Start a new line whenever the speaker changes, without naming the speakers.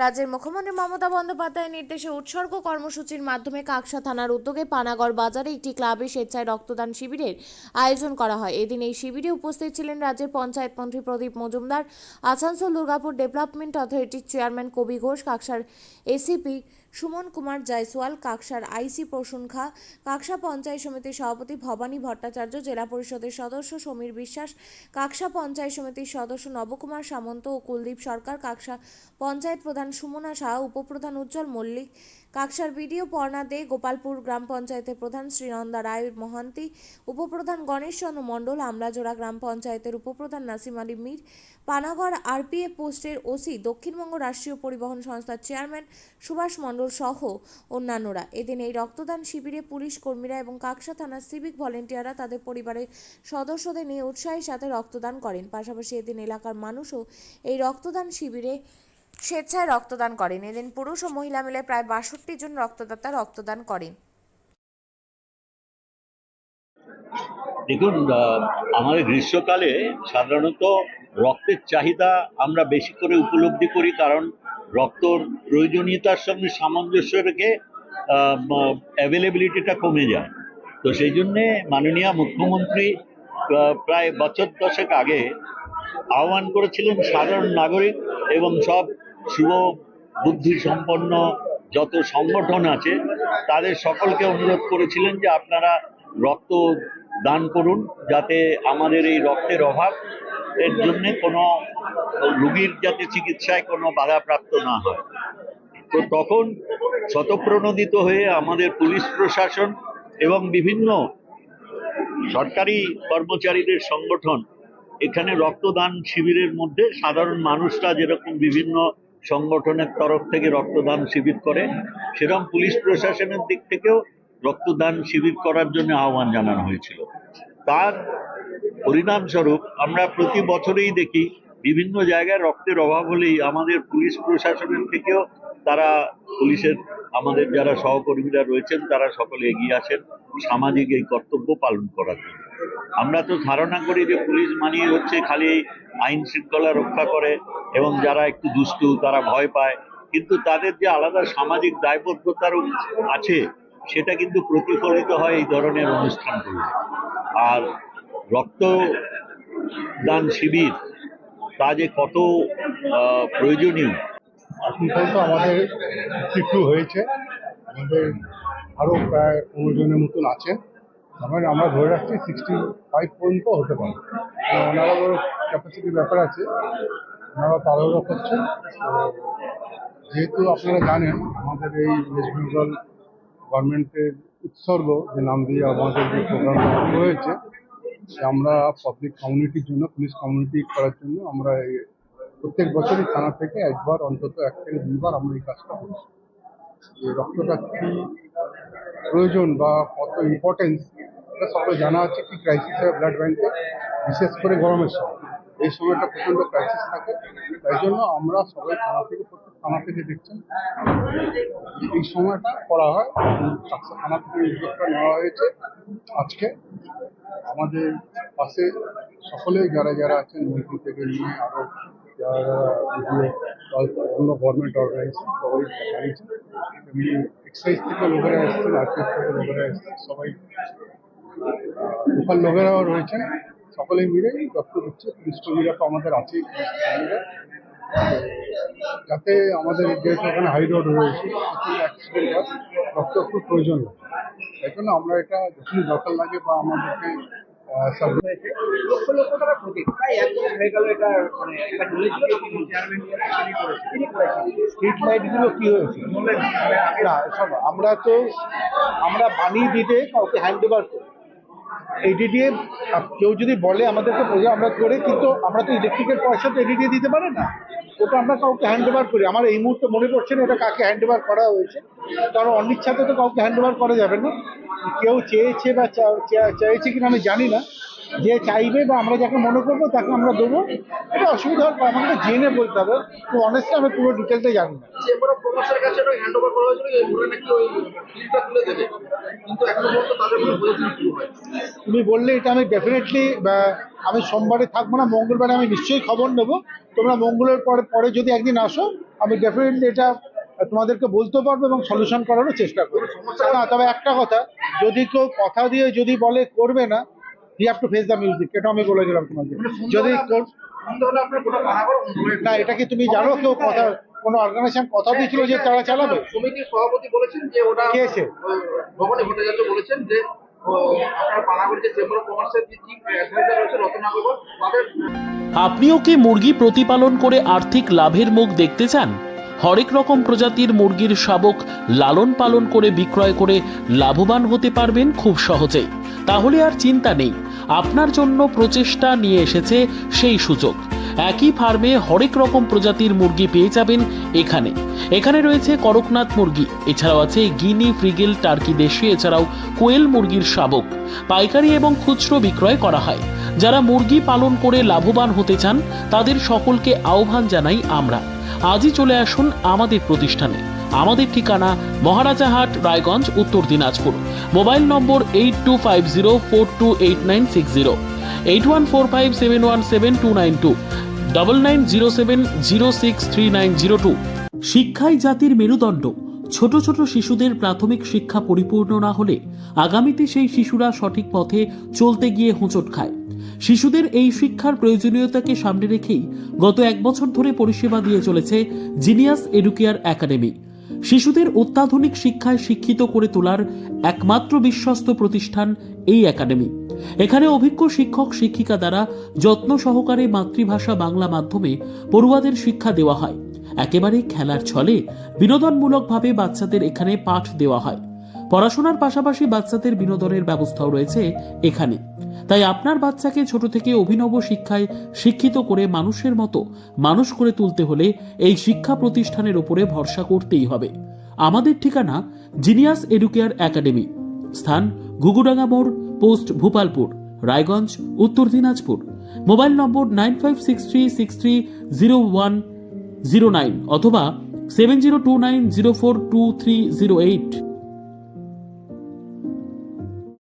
রাজ্যের মুখ্যমন্ত্রী মমতা বন্দ্যোপাধ্যায়ের নির্দেশে উৎসর্গ কর্মসূচির মাধ্যমে কাকসা থানার উদ্যোগে পানাগড় বাজারে একটি ক্লাবে স্বেচ্ছায় রক্তদান শিবিরের আয়োজন করা হয়। এদিন এই শিবিরে উপস্থিত ছিলেন রাজ্যের পঞ্চায়েত মন্ত্রী প্রদীপ মজুমদার, আসানসোল দুর্গাপুর ডেভেলপমেন্ট অথরিটির চেয়ারম্যান কবি ঘোষ, কাকসার এসিপি সুমন কুমার জয়সওয়াল, কাকসার আইসি প্রসূন খা, কাকসা পঞ্চায়েত সমিতির সভাপতি ভবানী ভট্টাচার্য, জেলা পরিষদের সদস্য সমীর বিশ্বাস, কাকসা পঞ্চায়েত সমিতির সদস্য নবকুমার সামন্ত ও কুলদীপ সরকার, কাকসা পঞ্চায়েত প্রধান সুমনা শাহ, উপপ্রধান উজ্জ্বল মল্লিক, কাকসার বিডিও পর্ণা দে, গোপালপুর গ্রাম পঞ্চায়েতের প্রধান শ্রীনন্দা রায় মহান্তি, উপপ্রধান গণেশ চন্দ্র মণ্ডল, আমলাজোড়া গ্রাম পঞ্চায়েতের উপপ্রধান নাসিম আলী মীর, পানাগড় আরপিএফ পোস্টের ওসি, দক্ষিণবঙ্গ রাষ্ট্রীয় পরিবহন সংস্থার চেয়ারম্যান সুভাষ মণ্ডল সহ অন্যান্যরা। এদিন এই রক্তদান শিবিরে পুলিশ কর্মীরা এবং কাকসা থানার সিভিক ভলেন্টিয়াররা তাদের পরিবারের সদস্যদের নিয়ে উৎসাহের সাথে রক্তদান করেন। পাশাপাশি এদিন এলাকার মানুষও এই রক্তদান শিবিরে স্বেচ্ছায় রক্তদান করেন। এদিন পুরুষ ও মহিলা মিলে প্রায় ৬২ জন রক্তদাতা রক্তদান করেন।
দেখুন, আমাদের গ্রীষ্মকালে সাধারণত রক্তের চাহিদা আমরা বেশি করে উপলব্ধি করি, কারণ রক্তর প্রয়োজনীয়তার সঙ্গে সামঞ্জস্য রেখে অ্যাভেলেবিলিটিটা কমে যায়। তো সেই জন্যে মাননীয় মুখ্যমন্ত্রী প্রায় বছর দশেক আগে আহ্বান করেছিলেন সাধারণ নাগরিক এবং সব শুভ বুদ্ধি সম্পন্ন যত সংগঠন আছে তাদের সকলকে অনুরোধ করেছিলেন যে আপনারা রক্ত দান করুন, যাতে আমাদের এই রক্তের অভাব এর জন্য কোনো রোগীর যাতে চিকিৎসায় কোনো বাধাপ্রাপ্ত না হয়। তো তখন স্বতঃপ্রণোদিত হয়ে আমাদের পুলিশ প্রশাসন এবং বিভিন্ন সরকারি কর্মচারীদের সংগঠন এখানে রক্তদান শিবিরের মধ্যে সাধারণ মানুষরা যেরকম বিভিন্ন সংগঠনের তরফ থেকে রক্তদান শিবির করে, সেরকম পুলিশ প্রশাসনের দিক থেকেও রক্তদান শিবির করার জন্য আহ্বান জানানো হয়েছিল। তার পরিণামস্বরূপ আমরা প্রতি বছরেই দেখি বিভিন্ন জায়গায় রক্তের অভাব হলেই আমাদের পুলিশ প্রশাসনের থেকেও তারা পুলিশের আমাদের যারা সহকর্মীরা রয়েছেন তারা সকলে এগিয়ে আসেন সামাজিক এই কর্তব্য পালন করার জন্য। আমরা তো ধারণা করি যে পুলিশ মানিয়ে হচ্ছে খালি আইন শৃঙ্খলা রক্ষা করে এবং যারা একটু দুষ্টু তারা ভয় পায়, কিন্তু তাদের যে আলাদা সামাজিক দায়বদ্ধতারও আছে সেটা কিন্তু প্রতিফলিত হয় এই ধরনের অনুষ্ঠানগুলো। আর রক্তদান শিবির তা যে কত প্রয়োজনীয়।
এখন পর্যন্ত আমাদের 52 হয়েছে, আমাদের আরও প্রায় 15 জনের মতন আছে। আমরা ধরে রাখছি 65 পর্যন্ত হতে পারে। ওনারাও ক্যাপাসিটির ব্যাপার আছে, ওনারা তাড়াহুড়ো করছেন। যেহেতু আপনারা জানেন আমাদের এই ওয়েস্ট বেঙ্গল গভর্নমেন্টের উৎসর্গ যে নাম দিয়ে আমাদের যে প্রোগ্রামটা শুরু হয়েছে, আমরা পাবলিক কমিউনিটির জন্য, পুলিশ কমিউনিটি করার জন্য আমরা প্রত্যেক বছরই থানা থেকে একবার অন্তত 1 থেকে 2 বার আমরা এই কাজটা করছি। যে রক্তটা কী প্রয়োজন বা কত ইম্পর্টেন্স এটা সকলে জানা আছে। কি ক্রাইসিস হয় ব্লাড ব্যাঙ্কে, বিশেষ করে গরমের সময়, এই সময়টা প্রচণ্ড ক্রাইসিস থাকে। তাই জন্য আমরা সবাই থানা থেকে, প্রত্যেক থানা থেকে দেখছেন এই সময়টা করা হয়। থানা থেকে উদ্যোগটা নেওয়া হয়েছে। আজকে আমাদের পাশে সকলে যারা যারা আছেন, মন্ত্রী থেকে নিয়ে আরও যারা অন্য গভর্নমেন্ট অর্গানাইজেশন সবাই জানিয়েছেন, এমনি এক্সাইজ থেকে লোকেরা এসছেন, আরপিএফ থেকে লোকেরা এসছেন, সবাই লোকাল লোকেরাও রয়েছেন, সকলেই মিলে রক্ত দিচ্ছে। পুলিশ কর্মীরা তো আমাদের আছেই, যাতে আমাদের যেহেতু ওখানে হাই রোড রয়েছে, অ্যাক্সিডেন্ট হয়, রক্ত খুব প্রয়োজন হয়। তাই জন্য আমরা এটা যখনই দরকার লাগে বা আমাদেরকে
স্ট্রিট লাইটগুলো কি হয়েছে না, আমরা বানিয়ে দিতে কাউকে হ্যান্ড ওভার করি। এডিডিএ কেউ যদি বলে আমাদেরকে আমরা করে, কিন্তু আমরা তো ইলেকট্রিকের পয়সা তো এডিডিএ দিতে পারে না, ওটা আমরা কাউকে হ্যান্ড ওভার করি। আমার এই মুহূর্তে মনে পড়ছে না ওটা কাকে হ্যান্ড ওভার করা হয়েছে, কারণ অনিচ্ছাতে তো কাউকে হ্যান্ড ওভার করা যাবে না। কেউ চেয়েছে বা চাইছে কিনা আমি জানি না, যে চাইবে বা আমরা যাকে মনে করবো তাকে আমরা দেবো। এটা অসুবিধা হবে, আমাকে জেনে বলতে হবে। তো অনেস্টলি আমি পুরো ডিটেলটা জানি না।
চেম্বার অফ কমার্সের কাছে ওটা হ্যান্ড ওভার করা হয়েছিল, ওরা নাকি ওই ফিল্ডটা তুলে দেবে, কিন্তু এখনো পর্যন্ত তাদের কোনো বোঝাপড়া শুরু হয়।
তুমি বললে এটা আমি ডেফিনেটলি, আমি সোমবারে থাকবো না, মঙ্গলবারে আমি নিশ্চয়ই খবর নেবো। তোমরা মঙ্গলের পরে পরে যদি একদিন আসো, আমি ডেফিনেটলি এটা তোমাদেরকে বলতে পারবো এবং সলিউশন করারও চেষ্টা করবো। না, তবে একটা কথা, যদি কেউ কথা দিয়ে যদি বলে করবে না, you have to face the music, এটা আমি বলে দিলাম তোমাকে। যদি
আপনার গোটা পানাগড়
না, এটা কি তুমি জানো কেউ কথা, কোনো অর্গানাইজেশন কথা দিয়েছিল যে তারা চালাবে?
সমিতির সভাপতি বলেছেন যে ওটা
কে এসে?
ভবানী ভট্টাচার্য বলেছেন যে আপনার পানাগড় যে চেম্বার অফ কমার্সের যে চিফ অ্যাডভাইজার রয়েছে রতন আগরওয়াল, তাদের।
আপনিও কি মুরগি প্রতিপালন করে আর্থিক লাভের মুখ দেখতে চান? হরেক রকম প্রজাতির মুরগির শাবক লালন পালন করে বিক্রয় করে লাভবান হতে পারবেন খুব সহজেই। তাহলে আর চিন্তা নেই, আপনার জন্য প্রচেষ্টা নিয়ে এসেছে সেই সুযোগ। একই ফার্মে হরেক রকম প্রজাতির মুরগি পেয়ে যাবেন এখানে রয়েছে করকনাথ মুরগি, এছাড়াও আছে গিনি, ফ্রিগেল, টার্কি দেশি, এছাড়াও কোয়েল মুরগির শাবক। পাইকারি এবং খুচরো বিক্রয় করা হয়। যারা মুরগি পালন করে লাভবান হতে চান তাদের সকলকে আহ্বান জানাই আমরা। আজই চলে আসুন আমাদের প্রতিষ্ঠানে। আমাদের ঠিকানা মহারাজাহাট, রায়গঞ্জ, উত্তর দিনাজপুর। মোবাইল নম্বর 8250428960, 8145717292, 9907063902। শিক্ষাই জাতির মেরুদণ্ড। ছোট ছোট শিশুদের প্রাথমিক শিক্ষা পরিপূর্ণ না হলে আগামীতে সেই শিশুরা সঠিক পথে চলতে গিয়ে হোঁচট খায়। শিশুদের এই শিক্ষার প্রয়োজনীয়তাকে সামনে রেখেই গত 1 বছর ধরে পরিষেবা দিয়ে চলেছে জিনিয়াস এডুকেয়ার একাডেমি। শিশুদের অত্যাধুনিক শিক্ষায় শিক্ষিত করে তোলার একমাত্র বিশ্বস্ত প্রতিষ্ঠান এই একাডেমি। এখানে অভিজ্ঞ শিক্ষক শিক্ষিকা দ্বারা যত্ন সহকারে মাতৃভাষা বাংলা মাধ্যমে পড়ুয়াদের শিক্ষা দেওয়া হয়। একেবারে খেলার ছলে বিনোদনমূলকভাবে বাচ্চাদের এখানে পাঠ দেওয়া হয়। পড়াশোনার পাশাপাশি বাচ্চাদের বিনোদনের ব্যবস্থাও রয়েছে এখানে। তাই আপনার বাচ্চাকে ছোট থেকে অভিনব শিক্ষায় শিক্ষিত করে মানুষের মতো মানুষ করে তুলতে হলে এই শিক্ষা প্রতিষ্ঠানের উপরে ভরসা করতেই হবে। আমাদের ঠিকানা জিনিয়াস এডুকেয়ার একাডেমি, স্থান ঘুঘুডাঙ্গা মোড়, পোস্ট ভূপালপুর, রায়গঞ্জ, উত্তর দিনাজপুর। মোবাইল নম্বর 9563630109 অথবা 7029042308।